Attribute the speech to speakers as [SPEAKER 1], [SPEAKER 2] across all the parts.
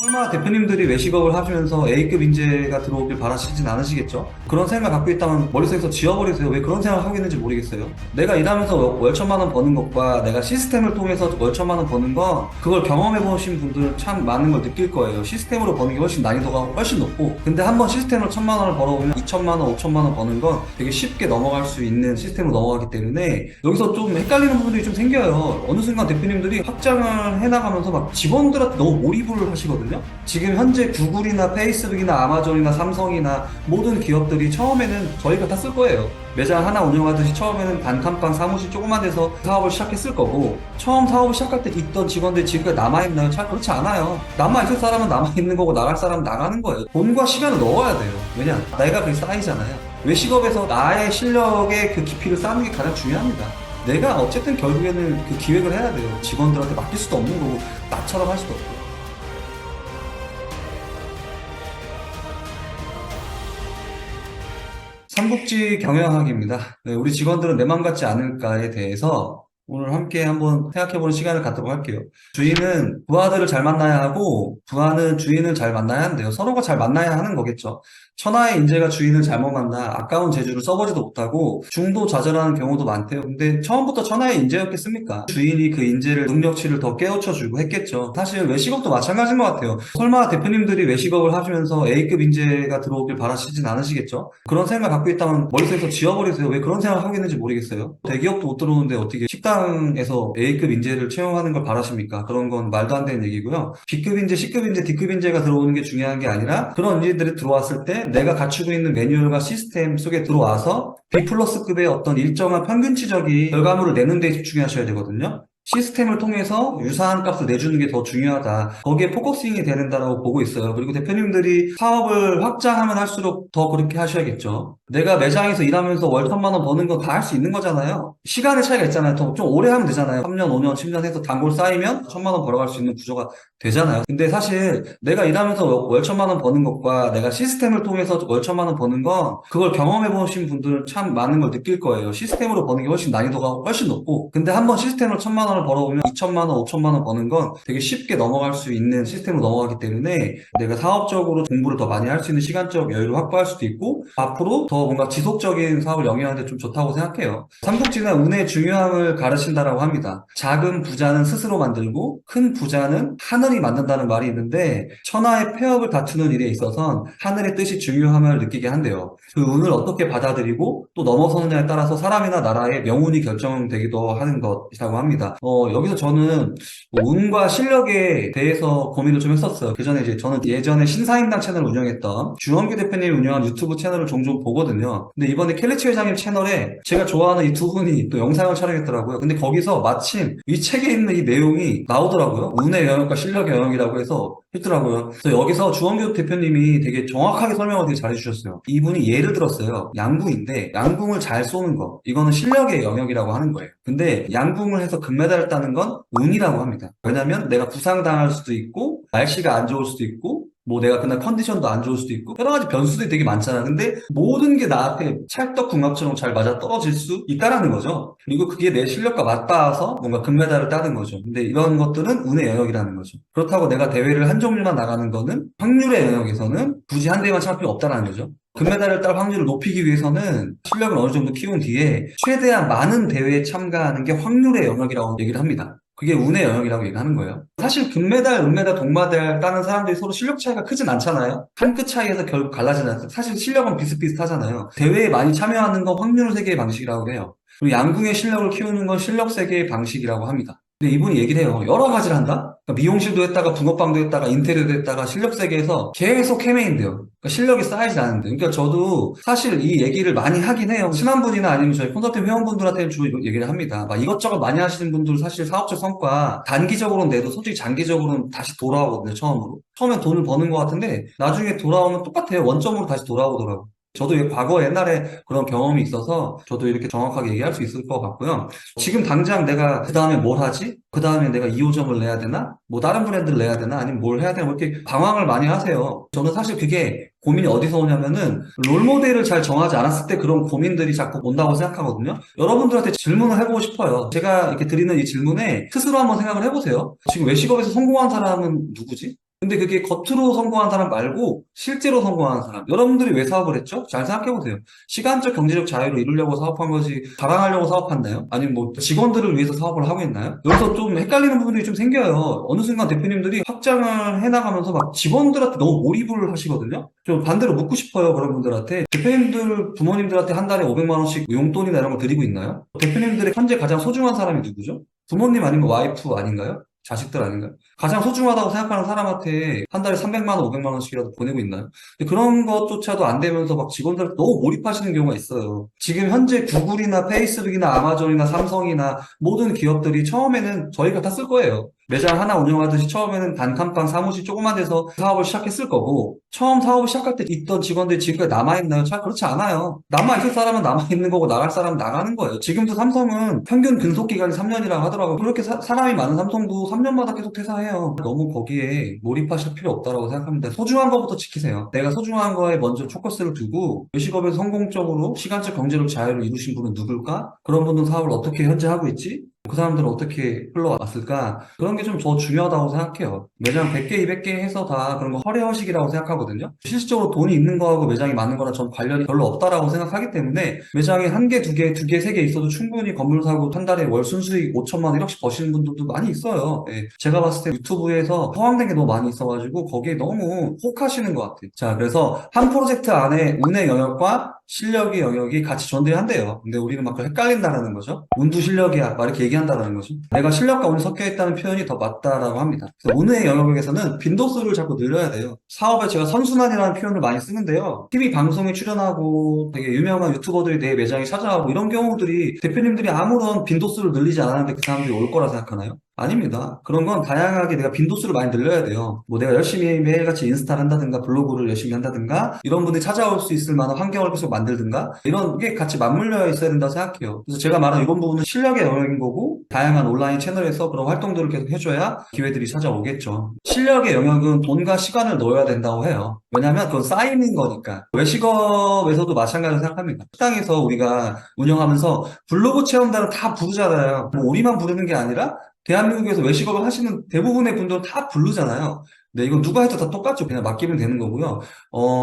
[SPEAKER 1] 설마 대표님들이 외식업을 하시면서 A급 인재가 들어오길 바라시진 않으시겠죠? 그런 생각 갖고 있다면 머릿속에서 지워버리세요. 왜 그런 생각을 하고 있는지 모르겠어요. 내가 일하면서 월 1,000만 원 버는 것과 내가 시스템을 통해서 월 1,000만 원 버는 건 그걸 경험해보신 분들은 참 많은 걸 느낄 거예요. 시스템으로 버는 게 훨씬 난이도가 훨씬 높고, 근데 한번 시스템으로 1,000만 원을 벌어보면 2,000만 원, 5,000만 원 버는 건 되게 쉽게 넘어갈 수 있는 시스템으로 넘어가기 때문에 여기서 좀 헷갈리는 부분들이 좀 생겨요. 어느 순간 대표님들이 확장을 해나가면서 막 직원들한테 너무 몰입을 하시거든요. 지금 현재 구글이나 페이스북이나 아마존이나 삼성이나 모든 기업들이 처음에는 저희가 다 쓸 거예요. 매장 하나 운영하듯이 처음에는 단칸방 사무실 조그만 데서 사업을 시작했을 거고, 처음 사업을 시작할 때 있던 직원들이 지금까지 남아있나요? 잘 그렇지 않아요. 남아있을 사람은 남아있는 거고 나갈 사람은 나가는 거예요. 돈과 시간을 넣어야 돼요. 왜냐? 내가 그게 쌓이잖아요. 외식업에서 나의 실력의 그 깊이를 쌓는 게 가장 중요합니다. 내가 어쨌든 결국에는 그 기획을 해야 돼요. 직원들한테 맡길 수도 없는 거고 나처럼 할 수도 없고. 삼국지 경영학입니다. 네, 우리 직원들은 내 맘 같지 않을까에 대해서 오늘 함께 한번 생각해보는 시간을 갖도록 할게요. 주인은 부하들을 잘 만나야 하고, 부하는 주인을 잘 만나야 한대요. 서로가 잘 만나야 하는 거겠죠. 천하의 인재가 주인을 잘못 만나 아까운 재주를 써보지도 못하고 중도좌절하는 경우도 많대요. 근데 처음부터 천하의 인재였겠습니까? 주인이 그 인재를 능력치를 더 깨우쳐주고 했겠죠. 사실 외식업도 마찬가지인 것 같아요. 설마 대표님들이 외식업을 하시면서 A급 인재가 들어오길 바라시진 않으시겠죠? 그런 생각 갖고 있다면 머릿속에서 지워버리세요. 왜 그런 생각을 하고 있는지 모르겠어요. 대기업도 못 들어오는데 어떻게 식당에서 A급 인재를 채용하는 걸 바라십니까? 그런 건 말도 안 되는 얘기고요. B급 인재, C급 인재, D급 인재가 들어오는 게 중요한 게 아니라, 그런 인재들이 들어왔을 때 내가 갖추고 있는 매뉴얼과 시스템 속에 들어와서 B 플러스급의 어떤 일정한 평균치적인 결과물을 내는 데 집중하셔야 되거든요. 시스템을 통해서 유사한 값을 내주는 게 더 중요하다. 거기에 포커싱이 되는다라고 보고 있어요. 그리고 대표님들이 사업을 확장하면 할수록 더 그렇게 하셔야겠죠. 내가 매장에서 일하면서 월 1,000만 원 버는 건 다 할 수 있는 거잖아요. 시간의 차이가 있잖아요. 더 좀 오래 하면 되잖아요. 3년, 5년, 10년 해서 단골 쌓이면 1,000만 원 벌어갈 수 있는 구조가 되잖아요. 근데 사실 내가 일하면서 월 1,000만 원 버는 것과 내가 시스템을 통해서 월 1,000만 원 버는 건 그걸 경험해 보신 분들은 참 많은 걸 느낄 거예요. 시스템으로 버는 게 훨씬 난이도가 훨씬 높고, 근데 한번 시스템으로 1,000만 원을 벌어보면 2,000만 원, 5,000만 원 버는 건 되게 쉽게 넘어갈 수 있는 시스템으로 넘어가기 때문에 내가 사업적으로 공부를 더 많이 할 수 있는 시간적 여유를 확보할 수도 있고, 앞으로 더 뭔가 지속적인 사업을 영위하는 데 좀 좋다고 생각해요. 삼국지는 운의 중요함을 가르친다라고 합니다. 작은 부자는 스스로 만들고 큰 부자는 하늘이 만든다는 말이 있는데, 천하의 폐업을 다투는 일에 있어선 하늘의 뜻이 중요함을 느끼게 한대요. 그 운을 어떻게 받아들이고 또 넘어서느냐에 따라서 사람이나 나라의 명운이 결정되기도 하는 것이라고 합니다. 여기서 저는 운과 실력에 대해서 고민을 좀 했었어요. 그 전에 저는 예전에 신사임당 채널을 운영했던 주원규 대표님이 운영한 유튜브 채널을 종종 보거든요. 근데 이번에 켈리치 회장님 채널에 제가 좋아하는 이 두 분이 또 영상을 촬영했더라고요. 근데 거기서 마침 이 책에 있는 이 내용이 나오더라고요. 운의 영역과 실력의 영역이라고 해서 했더라고요. 그래서 여기서 주원규 대표님이 되게 정확하게 설명을 되게 잘해주셨어요. 이분이 예를 들었어요. 양궁인데 양궁을 잘 쏘는 거, 이거는 실력의 영역이라고 하는 거예요. 근데 양궁을 해서 금메달을 따는 건 운이라고 합니다. 왜냐면 내가 부상당할 수도 있고, 날씨가 안 좋을 수도 있고, 뭐 내가 그날 컨디션도 안 좋을 수도 있고, 여러 가지 변수들이 되게 많잖아. 근데 모든 게 나한테 찰떡궁합처럼 잘 맞아 떨어질 수 있다라는 거죠. 그리고 그게 내 실력과 맞닿아서 뭔가 금메달을 따는 거죠. 근데 이런 것들은 운의 영역이라는 거죠. 그렇다고 내가 대회를 한 종류만 나가는 거는, 확률의 영역에서는 굳이 한 대만 찰 필요 없다는 거죠. 금메달을 딸 확률을 높이기 위해서는 실력을 어느 정도 키운 뒤에 최대한 많은 대회에 참가하는 게 확률의 영역이라고 얘기를 합니다. 그게 운의 영역이라고 얘기하는 거예요. 사실 금메달, 은메달, 동메달 따는 사람들이 서로 실력 차이가 크진 않잖아요. 한 끗 차이에서 결국 갈라지지 않아요. 사실 실력은 비슷비슷하잖아요. 대회에 많이 참여하는 건 확률 세계의 방식이라고 해요. 그리고 양궁의 실력을 키우는 건 실력 세계의 방식이라고 합니다. 근데 이분이 얘기를 해요. 여러 가지를 한다? 그러니까 미용실도 했다가 붕어빵도 했다가 인테리어도 했다가 실력 세계에서 계속 헤매인대요. 그러니까 실력이 쌓이지 않는데. 그러니까 저도 사실 이 얘기를 많이 하긴 해요. 친한 분이나 아니면 저희 콘서트 회원분들한테는 주로 얘기를 합니다. 막 이것저것 많이 하시는 분들 사실 사업적 성과 단기적으로는 내도 솔직히 장기적으로는 다시 돌아오거든요. 처음으로. 처음엔 돈을 버는 것 같은데 나중에 돌아오면 똑같아요. 원점으로 다시 돌아오더라고요. 저도 과거 옛날에 그런 경험이 있어서 저도 이렇게 정확하게 얘기할 수 있을 것 같고요. 지금 당장 내가 그 다음에 뭘 하지? 그 다음에 내가 2호점을 내야 되나? 뭐 다른 브랜드를 내야 되나? 아니면 뭘 해야 되나? 뭐 이렇게 방황을 많이 하세요. 저는 사실 그게 고민이 어디서 오냐면은 롤모델을 잘 정하지 않았을 때 그런 고민들이 자꾸 온다고 생각하거든요. 여러분들한테 질문을 해보고 싶어요. 제가 이렇게 드리는 이 질문에 스스로 한번 생각을 해보세요. 지금 외식업에서 성공한 사람은 누구지? 근데 그게 겉으로 성공한 사람 말고 실제로 성공한 사람. 여러분들이 왜 사업을 했죠? 잘 생각해보세요. 시간적 경제적 자유를 이루려고 사업한 거지 자랑하려고 사업한나요? 아니면 뭐 직원들을 위해서 사업을 하고 있나요? 여기서 좀 헷갈리는 부분이 좀 생겨요. 어느 순간 대표님들이 확장을 해나가면서 막 직원들한테 너무 몰입을 하시거든요. 좀 반대로 묻고 싶어요. 그런 분들한테. 대표님들 부모님들한테 한 달에 500만 원씩 용돈이나 이런 거 드리고 있나요? 대표님들의 현재 가장 소중한 사람이 누구죠? 부모님 아니면 와이프 아닌가요? 자식들 아닌가요? 가장 소중하다고 생각하는 사람한테 한 달에 300만 원, 500만 원씩이라도 보내고 있나요? 근데 그런 것조차도 안 되면서 막 직원들 너무 몰입하시는 경우가 있어요. 지금 현재 구글이나 페이스북이나 아마존이나 삼성이나 모든 기업들이 처음에는 저희 같아 쓸 거예요. 매장 하나 운영하듯이 처음에는 단칸방 사무실 조그만 데서 사업을 시작했을 거고, 처음 사업을 시작할 때 있던 직원들이 지금까지 남아있나요? 잘 그렇지 않아요. 남아있을 사람은 남아있는 거고 나갈 사람은 나가는 거예요. 지금도 삼성은 평균 근속기간이 3년이라고 하더라고요. 그렇게 사람이 많은 삼성도 3년마다 계속 퇴사해요. 너무 거기에 몰입하실 필요 없다고 생각합니다. 소중한 것부터 지키세요. 내가 소중한 거에 먼저 포커스를 두고 외식업에서 성공적으로 시간적 경제적 자유를 이루신 분은 누굴까? 그런 분들 사업을 어떻게 현재 하고 있지? 그 사람들은 어떻게 흘러왔을까? 그런 게 좀 더 중요하다고 생각해요. 매장 100개, 200개 해서 다 그런 거 허례허식이라고 생각하거든요. 실질적으로 돈이 있는 거하고 매장이 많은 거랑 전 관련이 별로 없다라고 생각하기 때문에 매장이 한 개, 두 개, 두 개, 세 개 있어도 충분히 건물 사고 한 달에 월 순수익 5천만 원, 1억씩 버시는 분들도 많이 있어요. 예. 제가 봤을 때 유튜브에서 허황된 게 너무 많이 있어가지고 거기에 너무 혹하시는 것 같아요. 자, 그래서 한 프로젝트 안에 운의 영역과 실력의 영역이 같이 존재한대요. 근데 우리는 막 헷갈린다라는 거죠. 운도 실력이야. 막 이렇게 얘기한다라는 거죠. 내가 실력과 운이 섞여 있다는 표현이 더 맞다라고 합니다. 그래서 운의 영역에서는 빈도수를 자꾸 늘려야 돼요. 사업에 제가 선순환이라는 표현을 많이 쓰는데요. TV 방송에 출연하고 되게 유명한 유튜버들이 내 매장에 찾아가고 이런 경우들이 대표님들이 아무런 빈도수를 늘리지 않았는데 그 사람들이 올 거라 생각하나요? 아닙니다. 그런 건 다양하게 내가 빈도수를 많이 늘려야 돼요. 뭐 내가 열심히 매일같이 인스타를 한다든가 블로그를 열심히 한다든가 이런 분들이 찾아올 수 있을 만한 환경을 계속 만들든가 이런 게 같이 맞물려 있어야 된다고 생각해요. 그래서 제가 말한 이번 부분은 실력의 영역인 거고 다양한 온라인 채널에서 그런 활동들을 계속 해줘야 기회들이 찾아오겠죠. 실력의 영역은 돈과 시간을 넣어야 된다고 해요. 왜냐하면 그건 쌓이는 거니까. 외식업에서도 마찬가지로 생각합니다. 식당에서 우리가 운영하면서 블로그 체험단을 다 부르잖아요. 뭐 우리만 부르는 게 아니라 대한민국에서 외식업을 하시는 대부분의 분들은 다 부르잖아요. 네, 이건 누가 해도 다 똑같죠. 그냥 맡기면 되는 거고요.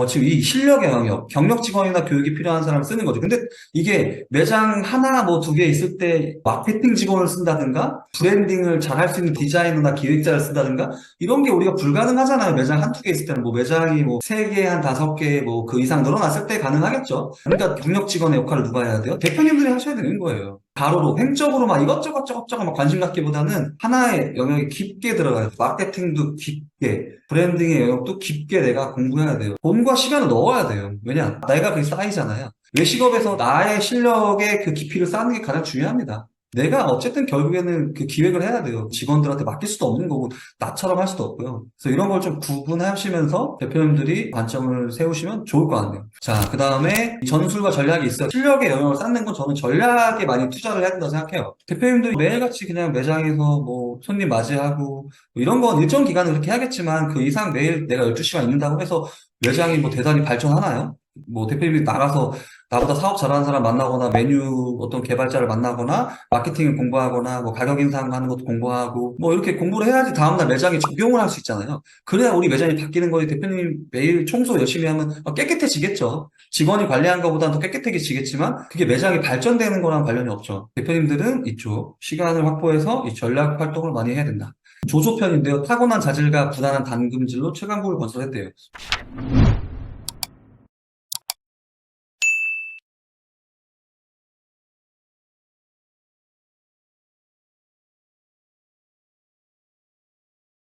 [SPEAKER 1] 지금 이 실력의 영역, 경력 직원이나 교육이 필요한 사람을 쓰는 거죠. 근데 이게 매장 하나 뭐 두 개 있을 때 마케팅 직원을 쓴다든가 브랜딩을 잘 할 수 있는 디자이너나 기획자를 쓴다든가 이런 게 우리가 불가능하잖아요. 매장 한두 개 있을 때는 뭐 매장이 뭐 세 개, 한 다섯 개 뭐 그 이상 늘어났을 때 가능하겠죠. 그러니까 경력 직원의 역할을 누가 해야 돼요? 대표님들이 하셔야 되는 거예요. 가로로 횡적으로 막 이것저것 저것저것 막 관심 갖기보다는 하나의 영역이 깊게 들어가요. 마케팅도 깊게, 브랜딩의 영역도 깊게 내가 공부해야 돼요. 돈과 시간을 넣어야 돼요. 왜냐? 내가 그게 쌓이잖아요. 외식업에서 나의 실력의 그 깊이를 쌓는 게 가장 중요합니다. 내가 어쨌든 결국에는 그 기획을 해야 돼요. 직원들한테 맡길 수도 없는 거고, 나처럼 할 수도 없고요. 그래서 이런 걸 좀 구분하시면서 대표님들이 관점을 세우시면 좋을 것 같네요. 자, 그 다음에 전술과 전략이 있어요. 실력의 영역을 쌓는 건 저는 전략에 많이 투자를 해야 된다고 생각해요. 대표님들이 매일같이 그냥 매장에서 뭐 손님 맞이하고 뭐 이런 건 일정 기간은 그렇게 하겠지만 그 이상 매일 내가 12시간 있는다고 해서 매장이 뭐 대단히 발전하나요? 뭐 대표님이 나가서 나보다 사업 잘하는 사람 만나거나 메뉴 어떤 개발자를 만나거나 마케팅을 공부하거나 뭐 가격 인상하는 것도 공부하고 뭐 이렇게 공부를 해야지 다음날 매장에 적용을 할 수 있잖아요. 그래야 우리 매장이 바뀌는 거지. 대표님 매일 청소 열심히 하면 깨끗해지겠죠. 직원이 관리한 것보다는 더 깨끗해지겠지만 그게 매장이 발전되는 거랑 관련이 없죠. 대표님들은 이쪽 시간을 확보해서 이 전략 활동을 많이 해야 된다. 조조편인데요. 타고난 자질과 부단한 단금질로 최강국을 건설했대요.